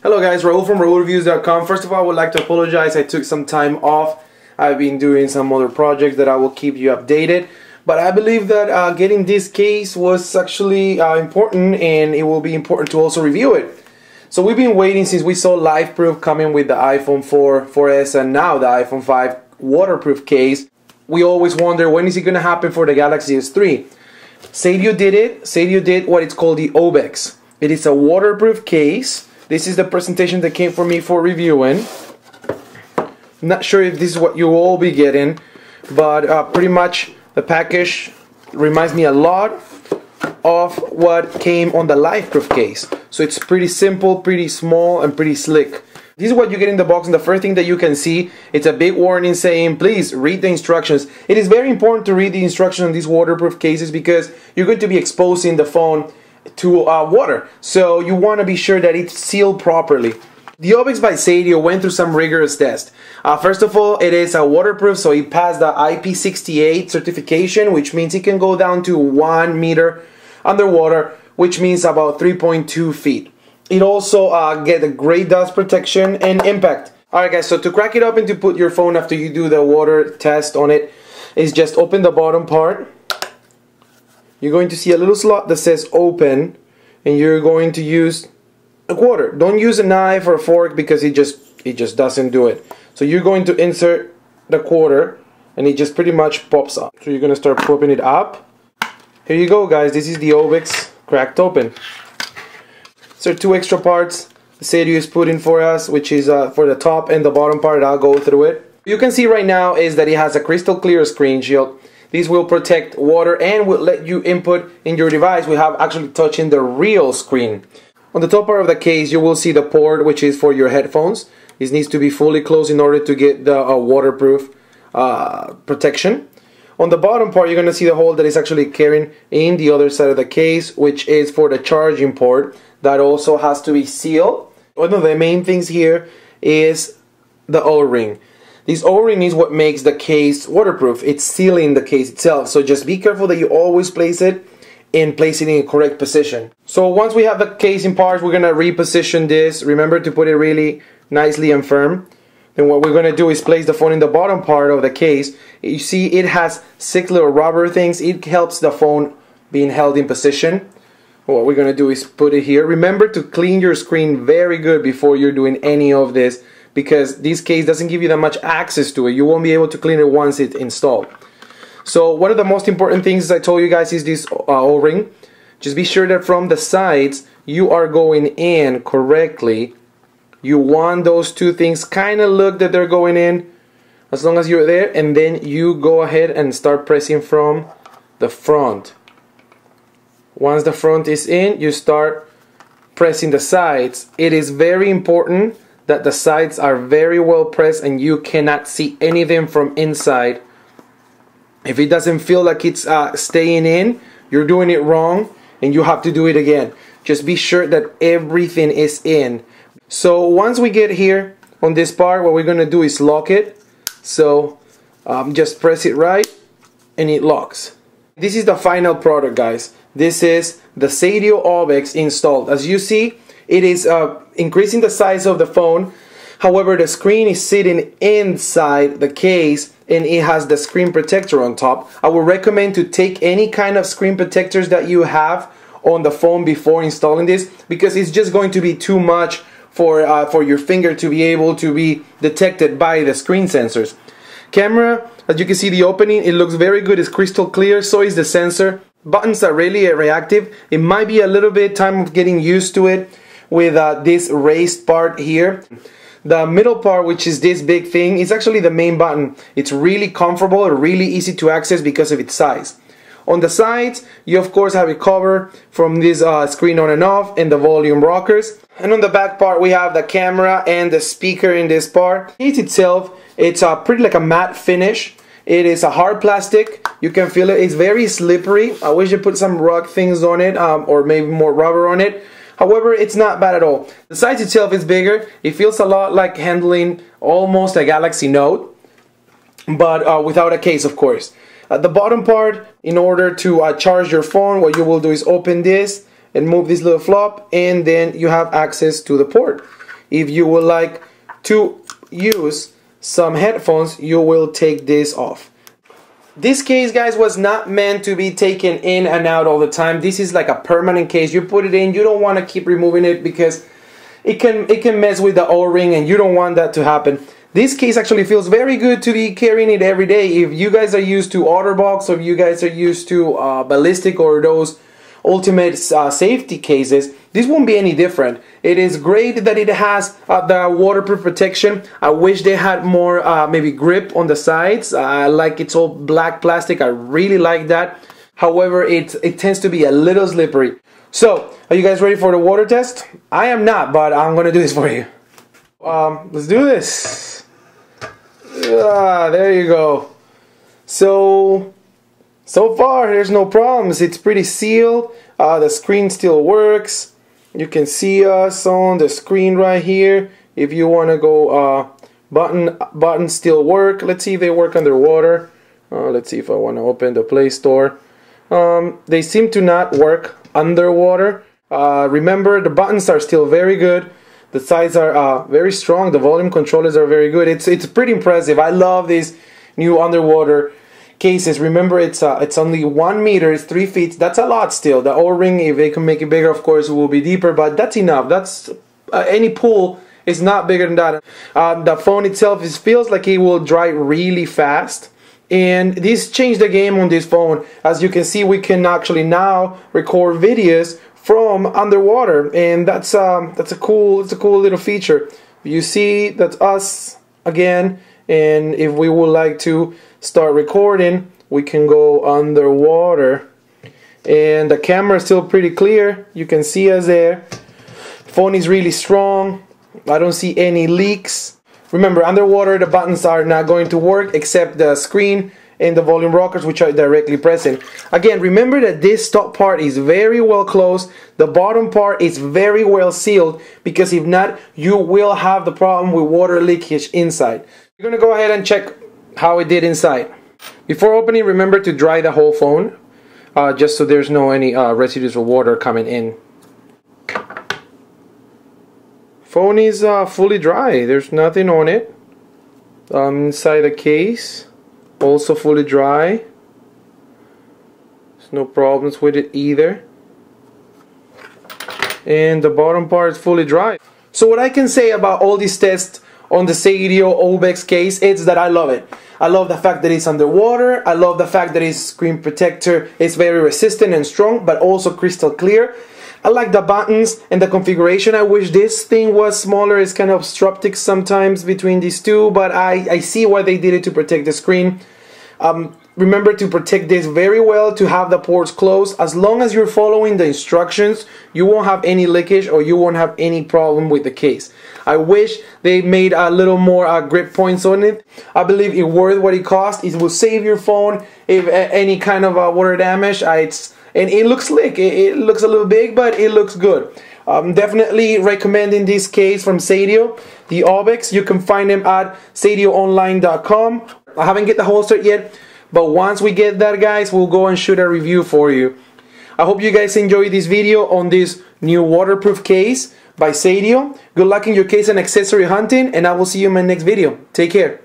Hello guys, Raul from RaulReviews.com. First of all, I would like to apologize. I took some time off. I've been doing some other projects that I will keep you updated. But I believe that getting this case was actually important, and it will be important to also review it. So we've been waiting since we saw Lifeproof coming with the iPhone 4, 4S, and now the iPhone 5 waterproof case. We always wonder, when is it going to happen for the Galaxy S3? Seidio did it. Seidio did what it's called the OBEX. It is a waterproof case. This is the presentation that came for me for reviewing. I'm not sure if this is what you will all be getting, but pretty much the package reminds me a lot of what came on the Lifeproof case. So it's pretty simple, pretty small, and pretty slick. This is what you get in the box, and the first thing that you can see, it's a big warning saying, please read the instructions. It is very important to read the instructions on these waterproof cases because you're going to be exposing the phone to water, so you want to be sure that it's sealed properly. The OBEX by Seidio went through some rigorous tests. First of all, it is a waterproof, so it passed the IP68 certification, which means it can go down to 1 meter underwater, which means about 3.2 feet. It also get a great dust protection and impact. Alright guys, so to crack it up and to put your phone after you do the water test on it, is just open the bottom part. You're going to see a little slot that says open, and you're going to use a quarter. Don't use a knife or a fork because it just doesn't do it. So you're going to insert the quarter, and it just pretty much pops up. So you're going to start popping it up. Here you go guys, this is the OBEX cracked open. So 2 extra parts the Seidio is putting for us, which is for the top and the bottom part. I'll go through it. You can see right now is that it has a crystal clear screen shield. These will protect water and will let you input in your device without actually touching the real screen. On the top part of the case, you will see the port, which is for your headphones. This needs to be fully closed in order to get the waterproof protection. On the bottom part, you're going to see the hole that is actually carrying in the other side of the case, which is for the charging port. That also has to be sealed. One of the main things here is the O-ring. This O-ring is what makes the case waterproof. It's sealing the case itself. So just be careful that you always place it in a correct position. So once we have the case in parts, we're going to reposition this. Remember to put it really nicely and firm. Then what we're going to do is place the phone in the bottom part of the case. You see it has 6 little rubber things. It helps the phone being held in position. What we're going to do is put it here. Remember to clean your screen very good before you're doing any of this, because this case doesn't give you that much access to it. You won't be able to clean it once it's installed. So one of the most important things I told you guys is this O-ring. Just be sure that from the sides you are going in correctly. You want those 2 things kind of look that they're going in as long as you're there, and then you go ahead and start pressing from the front. Once the front is in, you start pressing the sides. It is very important that the sides are very well pressed and you cannot see anything from inside. If it doesn't feel like it's staying in, you're doing it wrong and you have to do it again. Just be sure that everything is in. So once we get here on this part, what we're going to do is lock it. So just press it right and it locks. This is the final product guys. This is the Seidio OBEX installed. As you see, it is increasing the size of the phone. However, the screen is sitting inside the case and it has the screen protector on top. I would recommend to take any kind of screen protectors that you have on the phone before installing this, because it's just going to be too much for your finger to be able to be detected by the screen sensors. Camera, as you can see the opening, it looks very good. It's crystal clear, so is the sensor. Buttons are really reactive. It might be a little bit time of getting used to it with this raised part here. The middle part, which is this big thing, is actually the main button. It's really comfortable and really easy to access because of its size. On the sides, you of course have a cover from this screen on and off and the volume rockers. And on the back part, we have the camera and the speaker in this part. The case itself, it's pretty like a matte finish. It is a hard plastic. You can feel it. It's very slippery. I wish you put some rock things on it or maybe more rubber on it. However, it's not bad at all. The size itself is bigger. It feels a lot like handling almost a Galaxy Note, but without a case, of course. At the bottom part, in order to charge your phone, what you will do is open this and move this little flop, and then you have access to the port. if you would like to use some headphones, you will take this off. This case, guys, was not meant to be taken in and out all the time. This is like a permanent case. You put it in, you don't want to keep removing it because it can mess with the O-ring, and you don't want that to happen. This case actually feels very good to be carrying it every day. If you guys are used to OtterBox, or if you guys are used to ballistic or those ultimate safety cases, this won't be any different. It is great that it has the waterproof protection. I wish they had more maybe grip on the sides. I like it's all black plastic. I really like that. However, it tends to be a little slippery. So, are you guys ready for the water test? I am not, but I'm gonna do this for you. Let's do this. There you go. So far there's no problems. It's pretty sealed. The screen still works. You can see us on the screen right here. If you want to go buttons still work. Let's see if they work underwater. Let's see if I want to open the Play Store. They seem to not work underwater. Remember, the buttons are still very good. The sides are very strong. The volume controllers are very good. It's pretty impressive. I love these new underwater cases. Remember, it's only 1 meter, it's 3 feet. That's a lot still. The O-ring, if they can make it bigger, of course, it will be deeper, but that's enough. That's any pool is not bigger than that. The phone itself feels like it will dry really fast, and this changed the game on this phone. As you can see, we can actually now record videos from underwater, and that's a cool little feature. You see, that's us again, and if we would like to start recording, we can go underwater, and the camera is still pretty clear. You can see us there. Phone is really strong. I don't see any leaks. Remember, underwater the buttons are not going to work except the screen and the volume rockers, which are directly present. Again, remember that this top part is very well closed. The bottom part is very well sealed, because if not, you will have the problem with water leakage inside. You're gonna go ahead and check how it did inside. Before opening, remember to dry the whole phone, just so there's no any residues of water coming in. Phone is fully dry. There's nothing on it. Inside the case, also fully dry. There's no problems with it either. And the bottom part is fully dry. So what I can say about all these tests on the Seidio OBEX case is that I love it. I love the fact that it's underwater. I love the fact that its screen protector is very resistant and strong, but also crystal clear. I like the buttons and the configuration. I wish this thing was smaller. It's kind of obstructive sometimes between these two, but I see why they did it to protect the screen. Remember to protect this very well, to have the ports closed. As long as you're following the instructions, you won't have any leakage, or you won't have any problem with the case. I wish they made a little more grip points on it. I believe it's worth what it costs. It will save your phone if any kind of water damage. And it looks slick. It looks a little big, but it looks good. Definitely recommending this case from Seidio, the OBEX. You can find them at seidioonline.com. I haven't get the holster yet, but once we get that, guys, we'll go and shoot a review for you. I hope you guys enjoyed this video on this new waterproof case by Seidio. Good luck in your case and accessory hunting, and I will see you in my next video. Take care.